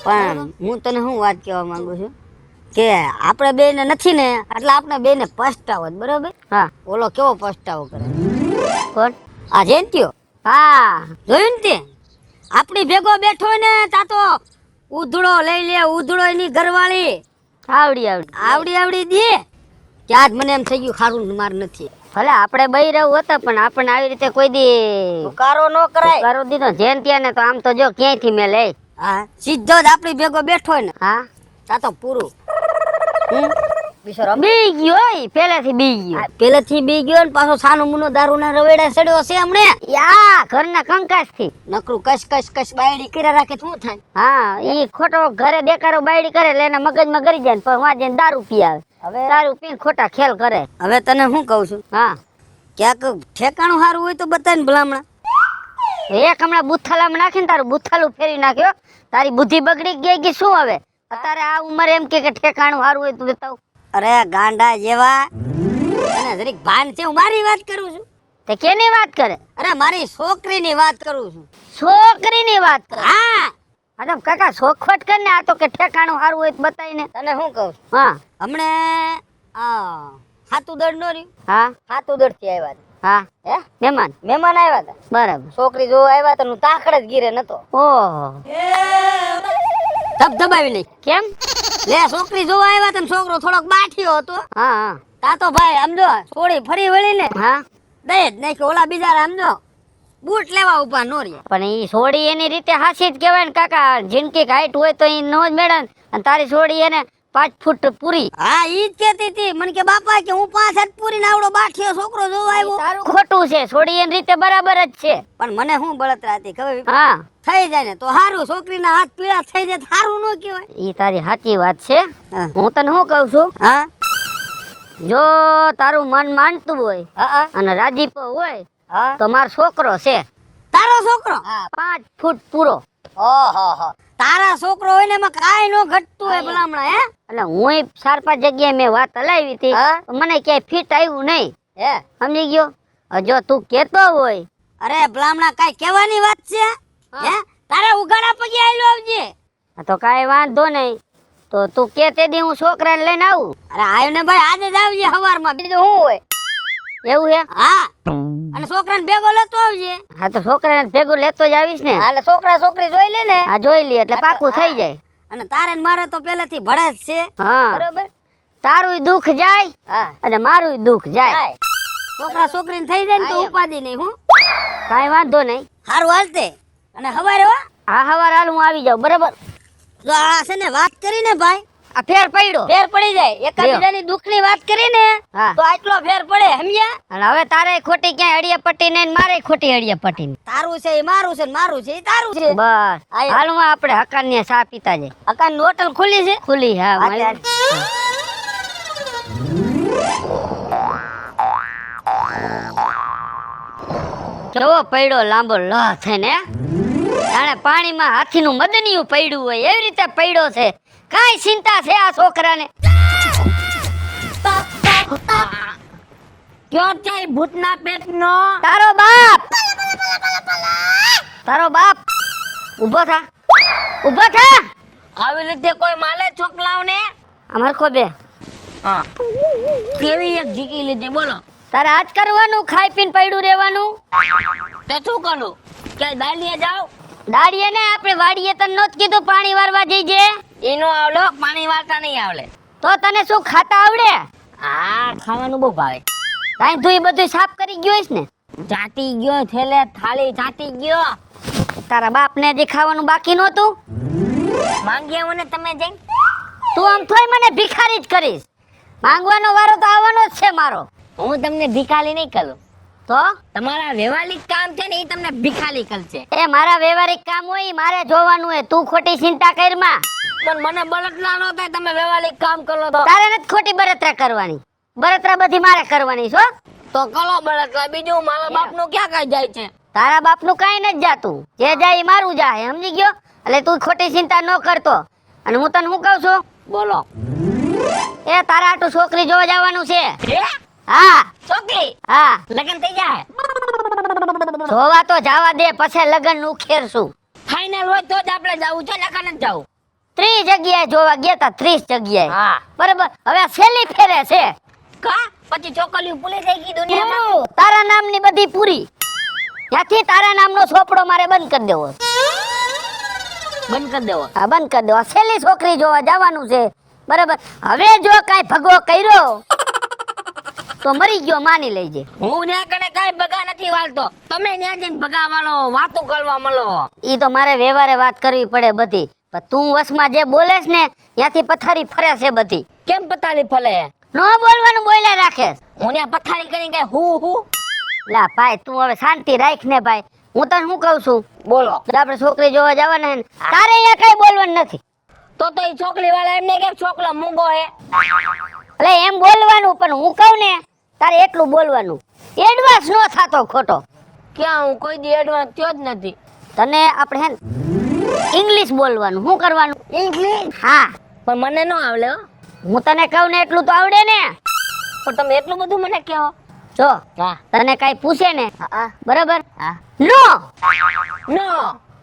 પણ હું તને શું વાત કહેવા માંગુ છું કે આપણે બેને નથી ને એટલે આપણે બેને પસ્તાવો જ બરોબર. હા ઓલો કેવો પસ્તાવો કરે કોણ? આ જયંતિયો હા જોયું ને તે આપણી ભેગો બેઠો હોય ને તા તો ઉધડો લઈ લે ઉધડો એની ઘરવાળી આવડી આવડી આવડી દે ત્યાં જ મને એમ થઈ ગયું ખારું માર નથી. ભલે આપણે બઈ રહેવું હતા પણ આપણને આવી રીતે કોઈ દી કારો નો કરાય. કરો દીધો જેન ત્યાં ને તો આમ તો જો ક્યાંયથી મેં લે. હા સીધો જ આપણી ભેગો બેઠો હોય ને હા તા તો પૂરું. બિચારો બી ગયો હોય પહેલેથી બી ગયો. પેલેથી બી ગયો ને પાછો સાનો મુનો દારૂ ના રવેડા સડ્યો છે હમણે. યા ઘરના કંકાસ થી. નકરું કશ બાયડી કર્યા રાખે શું થાય. હા ઈ ખોટો ઘરે દેકારો બાયડી કરે એટલે એના મગજમાં ગરી જાય ને પણ વાં જઈને દારૂ પી આવે. હવે દારૂ પીને ખોટા ખેલ કરે. હવે તને શું કહું છું, હા ક્યાંક ઠેકાણું સારું હોય તો બતાય ને ભલામણા. એક હમણાં બુથાલામાં નાખીને તારું બુથાલું ફેરી નાખ્યો. તારી બુદ્ધિ બગડી ગઈ કે શું હવે? અત્યારે આ ઉંમર એમ કે ઠેકાણું સારું હોય તો બતાવ. અરે ગાંડા જેવા અને જરીક ભાન છે. હું મારી વાત કરું છું. તે કેની વાત કરે? અરે મારી છોકરીની વાત કરું છું. છોકરીની વાત કરે. હા આદમ કાકા શોખવટ કર ને. આ તો કે ઠેકાણું સારું હોય તો બતાવીને. તને શું કહું છું, હા હમણે આ હાતુદડ નો રહ્યું, હા હાતુદડ થી આવ્યા હતા. હા હે મહેમાન મહેમાન આવ્યા હતા. બરાબર. છોકરી જોવા આવ્યા હતા. હું તાખડ જ ગીરે નતો. ઓહો ધબધબાવી નહીં. કેમ? લે છોકરી જોવા આવ્યા હતા ને છોકરો થોડોક બાઠિયો હતો. હા હા તા તો ભાઈ સમજો થોડી ફરી વળી ને હા દઈ જ નાખી. ઓલા બીજા સમજો બૂટ લેવા ઉભા નો રહ્યા. પણ ઈ સોડી એની રીતે હાસી જ કહેવાય ને કાકા. જિંદગી હાઈટ હોય તો ઈ નો જ મેળે ને. અને તારી સોડી એને 5 ફૂટ પૂરી. હા ઈ જ કેતી હતી મને કે બાપા કે હું 5 હાથ પૂરી ને આવડો બાઠિયો છોકરો જોવા આવ્યો. તારું ખોટું છે. સોડી એની રીતે બરાબર જ છે. પણ મને શું બળતરા હતી ખબર? હા થઈ જાય ને તો હારું. છોકરીના હાથ પીળા થઈ જાય હારું ન કહેવાય. ઈ તારી સાચી વાત છે. હા. હું તને શું કહું છું, હા જો તારું મન માનતું હોય હા અને રાજીપો હોય હા તો મારો છોકરો છે તારો છોકરો. 5 ફૂટ પૂરો. ઓહો તારા છોકરો હોય ને એમાં કાઈ નો ઘટતું હોય ભલામણા. હે એટલે હું 4-5 જગ્યાએ મેં વાત હલાવી હતી. હા? મને ક્યાંય ફિટ આવ્યું નહીં. હે સમજી ગયો? જો તું કેતો હોય અરે ભલામણા કાઈ કહેવાની વાત છે? હે તારા ઉઘાડા પગે આયલો આવજે. તો કાંઈ વાંધો નહીં. તો તું કે તે દી હું છોકરાને લઈને આવું. અરે આયો ને ભાઈ આજે જ આવજે સવારમાં. બીજું શું હોય? એવું હે? હા અને છોકરાને ભેગો લેતો આવજે. હા તો છોકરાને ભેગું લેતો જ આવીશ ને. હાલે છોકરા છોકરી જોઈ લે ને. હા જોઈ લે એટલે પાકું થઈ જાય. અને તારે ને મારે તો પહેલેથી ભળે જ છે. હા બરોબર. તારું દુઃખ જાય હા અને મારું દુઃખ જાય. જાય. છોકરા છોકરીને થઈ જાય ને તો ઉપાધિ નહીં. હું કાંઈ વાંધો નહીં. હારું હાલતે અને હવારે હો હા હવાર હાલ હું આવી જાઉં. બરાબર. જો આ છે ને વાત કરીને ભાઈ આ ફેર પડ્યો. ફેર પડી જાય. એકાબીજાની દુઃખની વાત કરીને હા. તો આટલો ફેર પડે સમજ્યા. અને હવે તારે ખોટી ક્યાંય અડિયા પટ્ટી નહીં ને મારે ખોટી અડિયા પટ્ટી નહીં. તારું છે એ મારું છે ને મારું છે એ તારું છે. બસ આયો. હાલમાં આપણે હકાની ચા પીતા જાય. અકાન હોટલ ખુલી છે. ખુલ્લી હા હા, મળી. કેવો પડ્યો લાંબો લ થઈને. જાણે પાણીમાં હાથીનું મદનિયું પડ્યું હોય એવી રીતે પડ્યો છે. કાંઈ ચિંતા છે આ છોકરાને? ક્યો છે ભૂતના પેટનો? તારો બાપ તારો બાપ ઊભો થા. ઊભો થા. આવી રીતે કોઈ માલે છોકલાઓને? અમાર કો બે હા કેવી એક જીકી લીધી બોલો. તારે આજ કરવાનું ખાઈ પીને પડ્યું રહેવાનું. તે શું કરું કે દાંડિયા જાવ? દાડીએ ને આપણે વાડીએ તને નોત કીધું પાણી વારવા જઈજે. એનો આવલો પાણી વાળતા નહીં આવડે. તો તને શું ખાતા આવડે? હા ખાવાનું બહુ ભાવે. કાંઈ તું બધું સાફ કરી ગયો હોઈશ ને. જાતી ગયો થેલે થાળી જાતી ગયો. તારા બાપને જે ખાવાનું બાકી નહોતું. માંગ્યા મને તમે જઈ. તું આમ થોય મને ભિખારી જ કરીશ. માંગવાનો વારો તો આવવાનો જ છે મારો. હું તમને ભિખારી નહીં કરું. તો તમારા વ્યવહારિક કામ છે ને એ તમને ભિખારી કરશે. એ મારા વ્યવહારિક કામ હોય ઈ મારે જોવાનું હોય. તું ખોટી ચિંતા કરમાં. પણ મને બળતરા નો થાય. તમે વ્યવહારિક કામ કરો તો તારે નથી ખોટી બળતરા કરવાની. બળતરા બધી મારે કરવાની છો. તો કરો બળતરા. બીજું મારા બાપનું ક્યાં કઈ જાય છે? તારા બાપનું કાંઈ નથી જાતું. જે જાય ઈ મારું જાય. સમજી ગયો? એટલે તું ખોટી ચિંતા ન કરતો. અને હું તને શું કહું છું, બોલો. એ તારા આટું છોકરી જોવા જવાનું છે. હે? હા છોકરી હા લગન થઈ જાય. જોવા તો જવા દે પછી લગન ઉખેરશું. ફાઇનલ હોય તો જ આપણે જવું છે. લગન જ જવું. 30 જગ્યાએ જોવા ગયા તા. 30 જગ્યાએ. હા બરાબર. હવે આ છેલ્લી ફેરે છે. કા પછી છોકરીઓ ભૂલી થઈ ગઈ દુનિયામાં. તારા નામની બધી પૂરી. ત્યાંથી તારા નામનો છોપડો મારે બંધ કરી દેવો. બંધ કરી દેવો. હા બંધ કરી દેવો. છેલ્લી છોકરી જોવા જવાનું છે. બરાબર. હવે જો કાંઈ ભગવો કર્યો તો મરી ગયો માની લેજે. હું ત્યાં કને કઈ ભગા નથી વાળતો, તમે ત્યાં જઈને ભગા વાળો, વાતો કરવા મળો. ઈ તો મારે વ્યવહારે વાત કરવી પડે બધી, પણ તું વસમાં જે બોલેસ ને ત્યાંથી પથારી ફરે છે બધી. કેમ પતાલી ફલે? ન બોલવાનું બોલ્યા રાખેસ. હું ત્યાં પથારી કરી કઈ હું લા ભાઈ તું હવે શાંતિ રાખ ને ભાઈ. હું તને શું કહું છું, બોલો. આપણે છોકરી જોવા જવાના હે ને, તારે અહીંયા કઈ બોલવાનું નથી. તો એ છોકરી વાળા એમને કેમ છોકરો મૂંગો હે? એટલે એમ બોલવાનું, પણ હું કહું ને તારે એટલું બોલવાનું. એડવાન્સ નો થાતો ખોટો. ક્યાં હું કોઈ દી એડવાન્સ થયો જ નથી. તને આપણે હે ને ઇંગ્લિશ બોલવાનું. શું કરવાનું? ઇંગ્લિશ? હા, પણ મને ન આવડે હો. હું તને કહું ને એટલું તો આવડે ને. પણ તમે એટલું બધું મને કહો. જો હા તને કઈ પૂછે ને, હા બરાબર, હા. નો નો.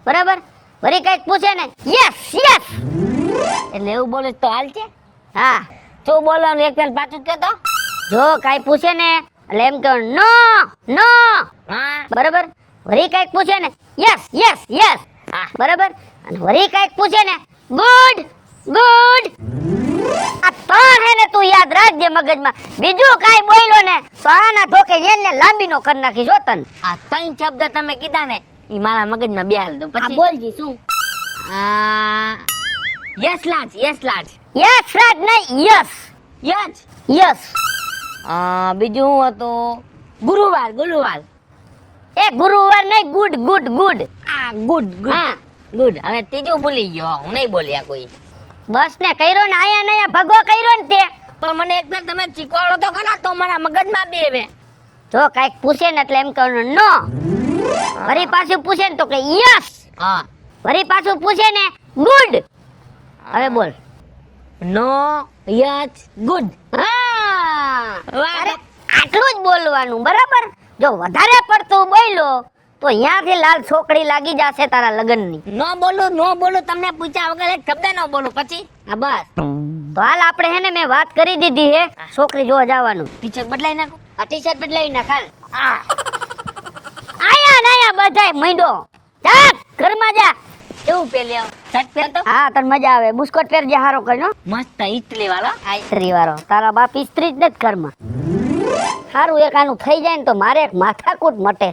બરાબર, વળી કઈક પૂછે ને, યસ યસ. એટલે એવું બોલે તો હાલ છે. હા, શું બોલવાનું એક પેલ પાછું કે તો? જો કઈ પૂછે ને એટલે એમ કહો નો નો. હા બરાબર, વળી કઈક પૂછે ને, યસ યસ યસ. હા. બરાબર, અને વળી કઈક પૂછે ને, ગુડ ગુડ. આ ત્રણ હે ને તું યાદ રાખજે મગજમાં. બીજું કાઈ બોલ્યો ને તો આના ધોકે એને લાંબી નો કરી નાખી જો તને. આ ત્રણ શબ્દ તમે કીધા ને ઈ મારા મગજમાં બેહાલ દો. આ પછી બોલજી શું? યસ લાજ, યસ લાજ. યસ રાજ નહીં, યસ યસ. યસ. બીજું શું હતું? ગુરુવાર, ગુરુવાર. એ ગુરુવાર નહીં, good good good. Good good. હા ગુડ. હવે ત્રીજું ભૂલી ગયો, હું નહીં બોલ્યા કોઈ. બસ ને કર્યો ને, આયા ને આયા ભગો કર્યો ને તે. પણ મને એક ફેર તમે શીખવાડો તો ખરા, તો મારા મગજમાં બેવે. જો કાઈક પૂછે ને એટલે એમ કહેવાનું નો. વળી પાછું પૂછે ને તો કે યસ. હા. વળી પાછું પૂછે ને ગુડ. હવે બોલ. નો યસ ગુડ. હા, વાહ. અરે આટલું જ બોલવાનું, બરાબર. જો વધારે પડતું બોલ્યો તો અહીંયાથી લાલ છોકરી લાગી જશે તારા લગનની. નો બોલું તમને પૂછ્યા વગર એક શબ્દ ન બોલું. પછી હા બસ. તો હાલ આપણે હે ને મેં વાત કરી દીધી હે છોકરી જોવા જવાનું. ટીચર બદલાઈ નાખો. આ ટી-શર્ટ બદલાવી નાખ હાલ. આયા ને આયા બધાય મંડો. જા ઘરમાં જા. કેવું પેલે શર્ટ પહેરતો? હા તને મજા આવે. બુસ્કોટ પહેરજે હારો કર્યો. મસ્ત ઇસ્ત્રી વાળો. આ ઇસ્ત્રી વાળો. તારા બાપ ઇસ્ત્રી જ નથી ઘરમાં. હારું એક આનું થઈ જાય ને તો મારે એક માથાકૂટ મટે.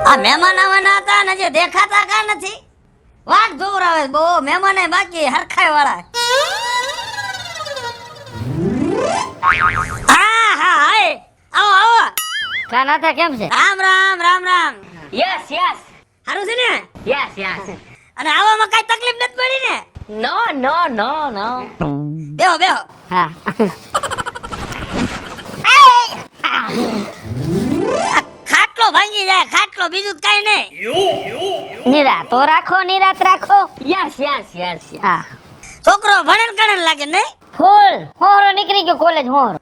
આ મહેમાન આવવાના હતા ને જે દેખાતા કા નથી. વાટ જોવરાવે બહુ મહેમાને બાકી હરખાઈ વાળા. હા હા હાય આવો આવો. કા નાથા કેમ છે? રામ રામ રામ રામ. Yes yes. હારું છે ને? Yes yes. અને આવવામાં કઈ તકલીફ નથી પડી ને? નો નો નો નો. બેહો બેહો. હા. ખાટલો ભાંગી જાય ખાટલો, બીજું કઈ નહીં. નિરાત તો રાખો, નિરાત રાખો. Yes yes yes. હા. છોકરો ભણન કણન લાગે નહીં? ફૂલ હોરો નીકળી ગયો કોલેજ હોરો.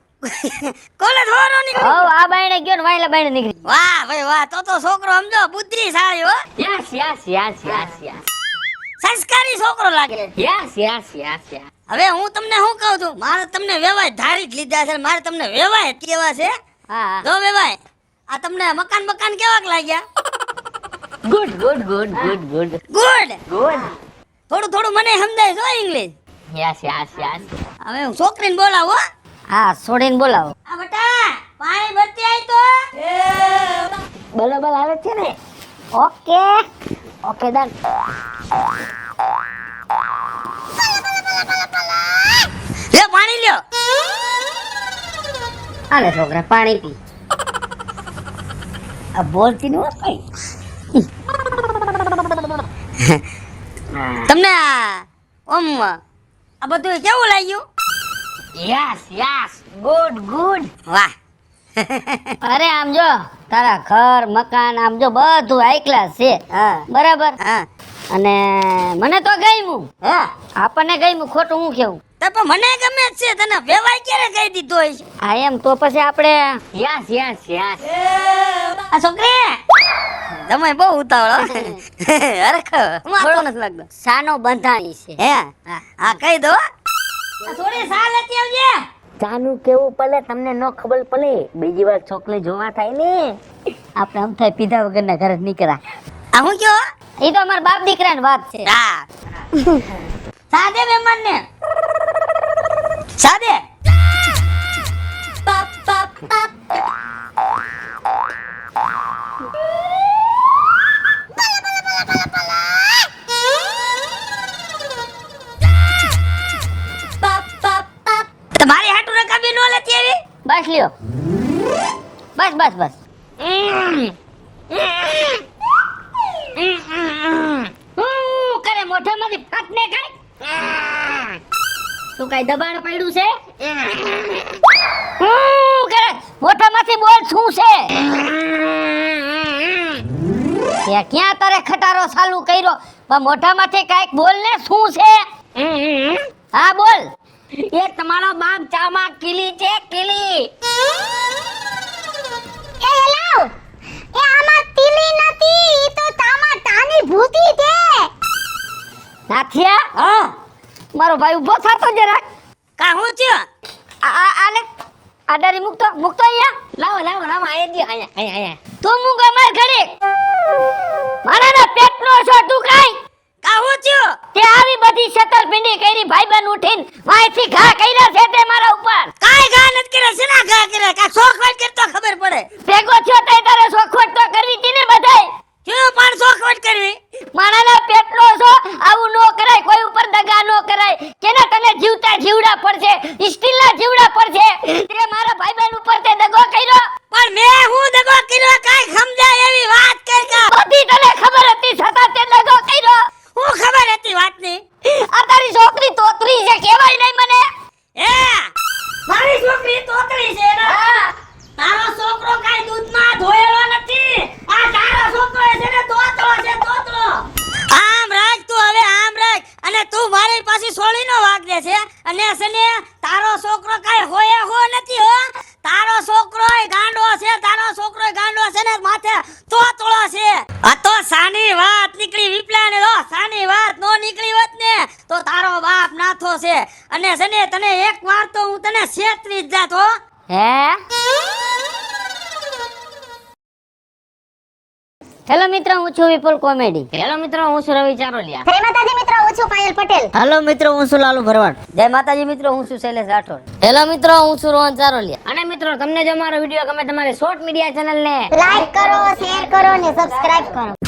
કોલેજ હોરો ની. હવ આ બાયણે ગયો ને વાયલા બાયણે નીકળી. વાહ ભાઈ વાહ, તો છોકરો સમજો બુદ્ધિશાળી હો. Yes yes yes yes yes. સંસ્કારી છોકરો લાગે. Yes yes yes yes. હવે હું તમને શું કહું છું, મારે તમને વેવાય ધારી જ લીધા છે. મારે તમને વેવાય કેવા છે. હા. જો વેવાય આ તમને મકાન કેવાક લાગ્યા? Good good good good good good good. થોડું મને સમજાય છો ઇંગ્લિશ? Yes yes yes. હવે હું છોકરીને બોલાવો. હા છોડીને બોલાવો. આ બટા પાણી ભરતી આવી તો. બરાબર આવે છે ને? Okay okay done. લે પાણી લ્યો. આલે છોકરા પાણી પી. આ બોલતી ન હોય કઈ. તમને ઓમ આ બધું કેવું લાગ્યું? Yes yes good good. વાહ. અરે આમ જો તારા ઘર મકાન આમ જો બધું હાઈ ક્લાસ છે. હા બરાબર. હા. અને મને તો ગમ્યું. હા આપણને ગમ્યું, ખોટું હું કેવું? તો પણ મને ગમે જ છે. તને વેવાય ક્યારે કહી દીધો હોય? હા એમ તો પછી આપણે યસ યસ યસ. આ છોકરી તમે બહુ ઉતાવળો. હરખ મારતો નથી લાગતો. સાનો બંધાણી છે. હે હા કહી દો. થોડી સા લેતી આવજે. ચાનું કેવું પડે તમને ન ખબર પડે. બીજી વાર છોકરી જોવા થાય ને. આપણે આમ થાય પીધા વગરના ઘરે નીકળ્યા. આ હું કયો? એ તો અમારા બાપ દીકરાની વાત છે. હા સાદે મહેમાન ને સાદે. પાપ પાપ તમારી હાટુ રકાબી નો લેતી આવી બસ લ્યો બસ બસ બસ કરે મોઢામાંથી ફાટને કાઈ તું કઈ દબાણ પડ્યું છે કરે મોઢામાંથી બોલ શું છે તે ક્યાં તારે ખટારો ચાલુ કર્યો પણ મોઢામાંથી કાઈક બોલ ને શું છે હા બોલ એ તમારો બાપ ચામાં કીલી છે કીલી એ હેલો એ આમાં તીલી નથી ઈ તો ટામાટાની ભૂતી છે. નાથિયા હા મારો ભાઈ ઊભો થાતો જરા કા હું થયો આને આડારી મુકતો મુકતો અહીંયા લાવો આય દે આયા તું મુંગા માર ઘડે મારાના પેટનો છો તું કાઈ કા હું થયો તે આવી બધી છતરપિંડી કરી ભાઈબંધ ઉઠીને વાયથી ઘા કર્યા છે તે મારા ઉપર કાઈ ગા નત કરે છે ના ગા કરે કા શોખવટ કરતો ખબર પડે ભેગો થયો તઈ તારે સોખવટ તો કરવી હતી ને બધાય ક્યું પણ શોખવટ કરવી મારાના પેટનો છો આવું નો કરાય કોઈ ઉપર દગા નો કરાય કેના તને જીવતા જીવડા પડશે સ્ટીલના જીવડા પડશે તે મારા ભાઈબંધ ઉપર તે દગો કર્યો પણ મેં હું દગો કર્યો કાઈ સમજાય એવી વાત કર કા બધી તને ખબર હતી છતાં તે દગો કર્યો હું ખબર હતી વાતની આ તારી છોકરી તોતરી છે કહેવાય નહીં મને એ મારી છોકરી તોતરી છે ને તારો છોકરો કાઈ દૂધમાં ધોયેલો નથી આ તારો છોકરો છે ને તોતરો છે તોતરો આમ રાખ તું હવે આમ રાખ અને તું મારી પાસે સોળીનો વાગ દે છે અને સને તારો છોકરો કાઈ હોયે હો નથી હો તારો છોકરોય ગાંડો છે તારો છોકરોય ગાંડો છે ને માથે તોતળો છે આ તો સાની વાત નીકળી વિપલા ને સાની વાત નો નીકળી હોત ને તો તારો બાપ નાથો છે અને સને તને એક વાર તો હું તને છેતરી જ જાત હો હે હેલો મિત્રો હું છું વિપુલ કોમેડી હેલો મિત્રો હું છું રવિ ચારોલિયા જય માતાજી મિત્રો હું છું પાયલ પટેલ. હેલો મિત્રો હું છું લાલુ ભરવાડ જય માતાજી મિત્રો હું છું શૈલેષ રાઠોડ હેલો મિત્રો હું છું રોહન ચારોલિયા અને મિત્રો તમને જો મારો વિડિયો ગમે તમારે શોર્ટ મીડિયા ચેનલ ને લાઈક કરો શેર કરો ને સબસ્ક્રાઇબ કરો.